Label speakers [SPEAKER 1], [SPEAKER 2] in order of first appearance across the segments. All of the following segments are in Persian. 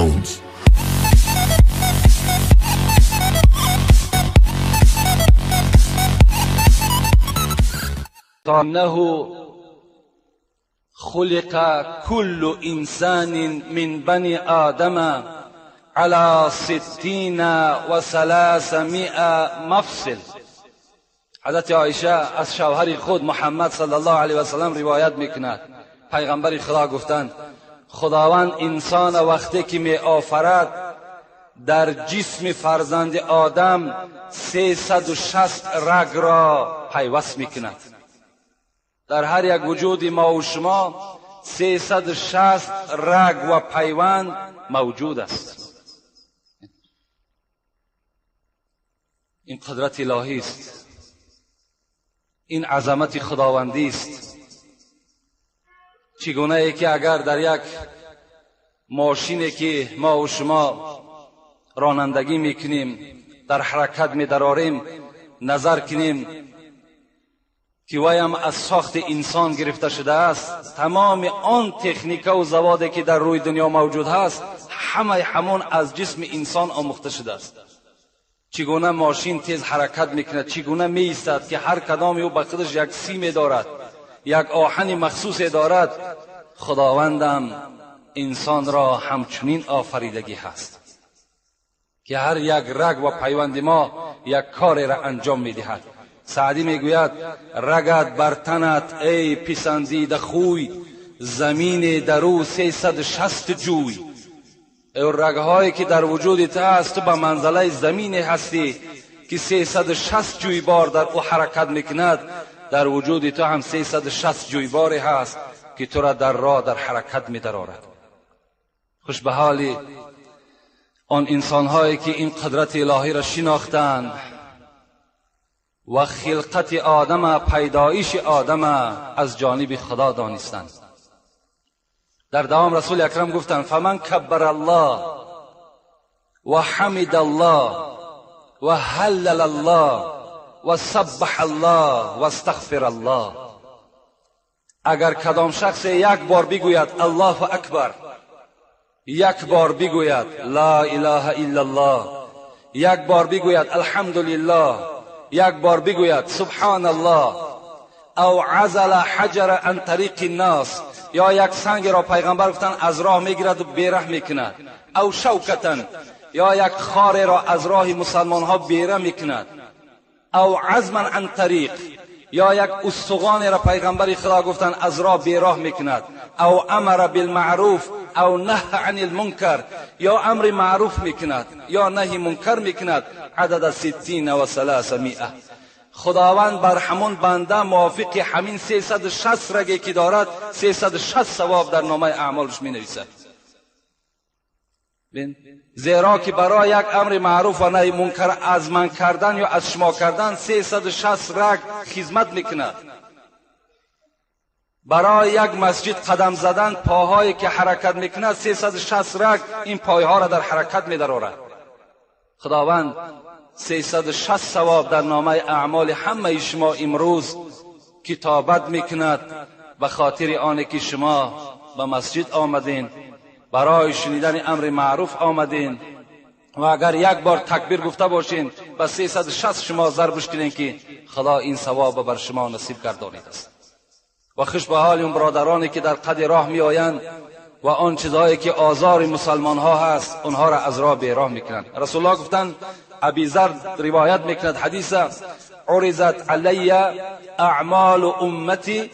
[SPEAKER 1] Jones.
[SPEAKER 2] انه خلق كل انسان من بني آدم على 60 و300 مفصل. حضرت عایشه از شوهر خود محمد صلی الله علیه و سلم روایت میکند پیغمبر خدا گفتند خداوند انسان وقتی که می آفرد در جسم فرزند آدم 360 رگ را پیوست میکند. در هر یک وجود ما و شما 360 رگ و پیوند موجود است. این قدرت الهی است، این عظمت خداوندی است. چگونه ای که اگر در یک ماشینی که ما و شما رانندگی میکنیم در حرکت می‌داریم نظر کنیم که ویم از ساخت انسان گرفته شده است، تمام آن تکنیک و زوادی که در روی دنیا موجود هست همون از جسم انسان آموخته شده است. چگونه ماشین تیز حرکت میکند، چگونه میایستد که هر کدام او به خودش یک سیم دارد، یک آهن مخصوص دارد. خداوندم انسان را همچنین آفریدگی هست که هر یک رگ و پیوند ما یک کاری را انجام میدهد. سعدی میگوید رگت بر تنت ای پسندیده خوی، زمین در او 360 جوی. ای رگهایی که در وجودت هست تو به منزله زمین هستی که 360 جوی بار در او حرکت میکند. در وجود تو هم 360 جوی باری هست که تو را در راه در حرکت می‌دارد. خوش به حالی آن انسان‌هایی که این قدرت الهی را شناختند و خلقت آدم، پیدایش آدم از جانب خدا دانستند. در دوام رسول اکرم گفتند فمن کبر الله و حمد الله و هلل الله و سبح الله و استغفر الله. اگر کدام شخص یک بار بگوید الله اکبر، یک بار بگوید لا اله الا الله، یک بار بگوید الحمدلله، یک بار بگوید سبحان الله، او عزل حجر عن طریق الناس، یا یک سنگ را پیغمبر گفتن از راه میگیرد و بیره میکند، او شوکتا، یا یک خار را از راه مسلمان ها بیره میکند، او عزما عن طریق، یا یک استخوان را پیغمبر خدا گفتن از راه بیراه میکند، او امر بالمعروف او نهی عن المنکر، یا امر معروف میکند یا نهی منکر میکند. عدد 60 و 300. خداوند بر همون بنده موافق همین 360 رگی که دارد 360 ثواب در نامه اعمالش مینویسد. زیرا که برای یک امر معروف و نهی منکر از من کردن یا از شما کردن 360 رگ خدمت میکند. برای یک مسجد قدم زدن پاهایی که حرکت میکند 360 رگ این پایها را در حرکت میدارد. خداوند 360 ثواب در نامه اعمال همه شما امروز کتابت میکند به خاطر آنی که شما به مسجد آمدین، برای شنیدن امر معروف آمدین و اگر یک بار تکبیر گفته باشین به 360 شما ضربش کنین که خدا این ثواب بر شما نصیب گردانیده است. و خوش به حال اون برادرانی که در قد راه می آیند و آن چیزهایی که آزار مسلمان ها هست اونها را از راه بیراه میکنند. رسول الله گفتند، ابی ذر روایت میکند حدیث، عرضت علی اعمال امتی،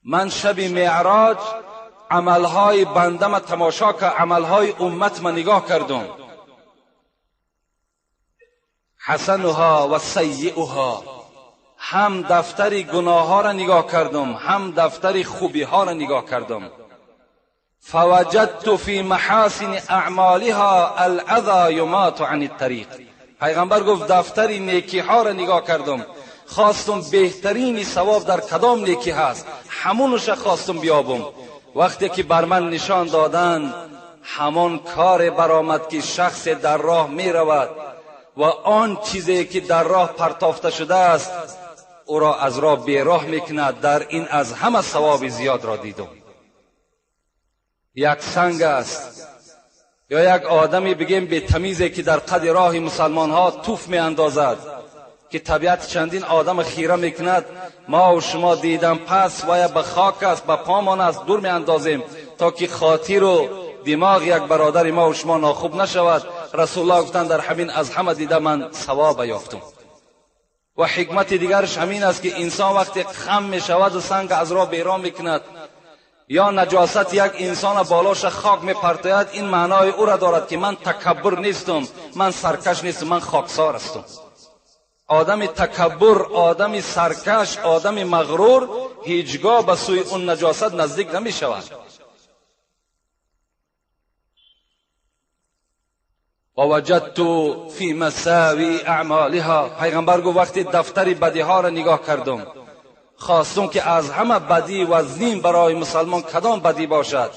[SPEAKER 2] من شب معراج عملهای بندم تماشا که عملهای امت من نگاه کردم، حسنها و سیئها، هم دفتر گناه ها را نگاه کردم هم دفتر خوبی ها را نگاه کردم. فوجدت فی محاسن اعمالها الاذى یمات عن الطریق. پیغمبر گفت دفتر نیکی ها را نگاه کردم، خواستم بهترین ثواب در کدام نیکی هست همونش خواستم بیابم. وقتی که بر من نشان دادن همان کار برآمد که شخص در راه می رود و آن چیزی که در راه پرتافته شده است او را از راه بیراه میکند. در این از همه ثواب زیاد را دیدم. یک سنگ است یا یک آدمی بگیم به تمیزی که در قد راه مسلمان ها توف می اندازد که طبیعت چندین آدم خیره میکند، ما و شما دیدم پس و یا به خاک است به پامان است دور می اندازیم تا که خاطر و دماغ یک برادر ما و شما ناخوب نشود. رسول الله گفتند در همین از همه دیده من ثواب یافتم. و حکمت دیگرش همین است که انسان وقتی خم می شود و سنگ از راه بیرون میکند یا نجاست یک انسان بالاش خاک می پرتاید، این معنای او را دارد که من تکبر نیستم، من سرکش نیستم، من خاکسار هستم. آدم تکبر، آدم سرکش، آدم مغرور هیچگاه به سوی اون نجاست نزدیک نمی شود. ووجدت فی مساوی اعمالها، پیغمبر گفت وقتی دفتر بدی ها را نگاه کردم خواستم که از همه بدی وزنین برای مسلمان کدام بدی باشد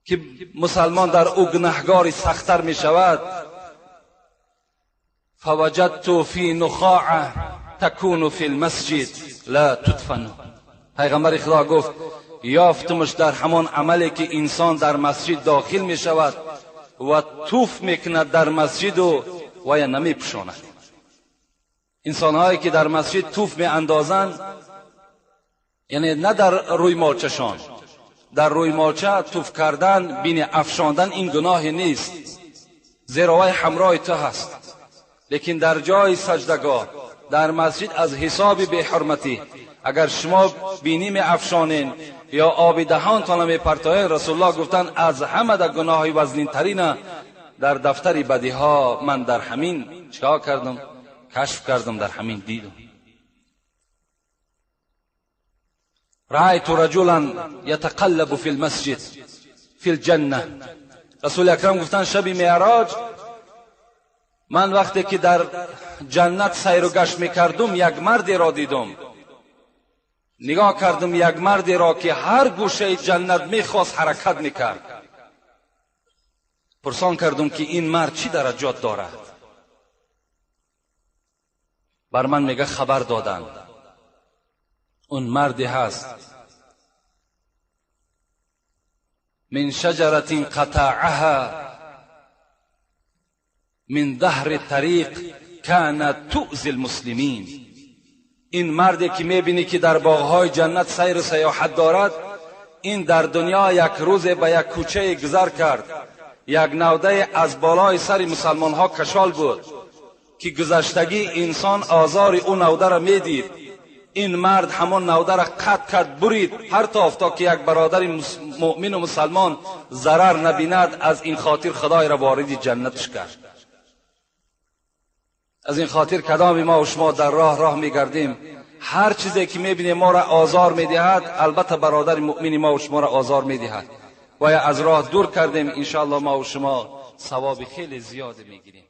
[SPEAKER 2] که مسلمان در او گناهکاری سخت‌تر می شود. فوجدت فی نخاع تکون فی المسجد لا تدفن، پیغمبر خدا گفت یافتمش در همان عملی که انسان در مسجد داخل می شود و توف میکند در مسجد و یا نمی پشاند. انسانهایی که در مسجد توف می اندازند، یعنی نه در روی مالچشان، در روی مالچه توف کردن بین افشاندن این گناه نیست، زیرا وی همراه تو هست. لیکن در جای سجدگاه در مسجد از حساب بی حرمتی اگر شما بینی می افشانین یا آب دهانتان می پرتاین، رسول الله گفتند از همه در گناه وزنین ترین در دفتر بدی ها من در همین چیکار کردم؟ کشف کردم، در همین دیدم. رأیت رجلا یتقلب فی المسجد فی الجنه، رسول اکرم گفتند شب معراج من وقتی که در جنت سیر و گشت میکردم یک مردی را دیدم. نگاه کردم یک مردی را که هر گوشه جنت میخواست حرکت میکرد. پرسان کردم که این مرد چی درجات دارد؟ بر من میگه خبر دادند اون مردی هست من شجرت قطعها من ظهر طریق كانت تؤذي المسلمین. این مردی که میبینی که در باغهای جنت سیر و سیاحت دارد، این در دنیا یک روز به یک کوچه گذر کرد، یک نوده از بالای سر مسلمان ها کشال بود که گذشتگی انسان آزار اون نوده را میدید. این مرد همون نوده را قطع کرد، برید، هر تا که یک برادر مؤمن و مسلمان ضرر نبیند. از این خاطر خدای را وارد جنتش کرد. از این خاطر کدام ما و شما در راه میگردیم، هر چیزی که میبینیم ما را آزار میدهد، البته برادر مؤمن ما و شما را آزار میدهد و یا از راه دور کردیم، انشاءالله ما و شما ثواب خیلی زیاد میگیریم.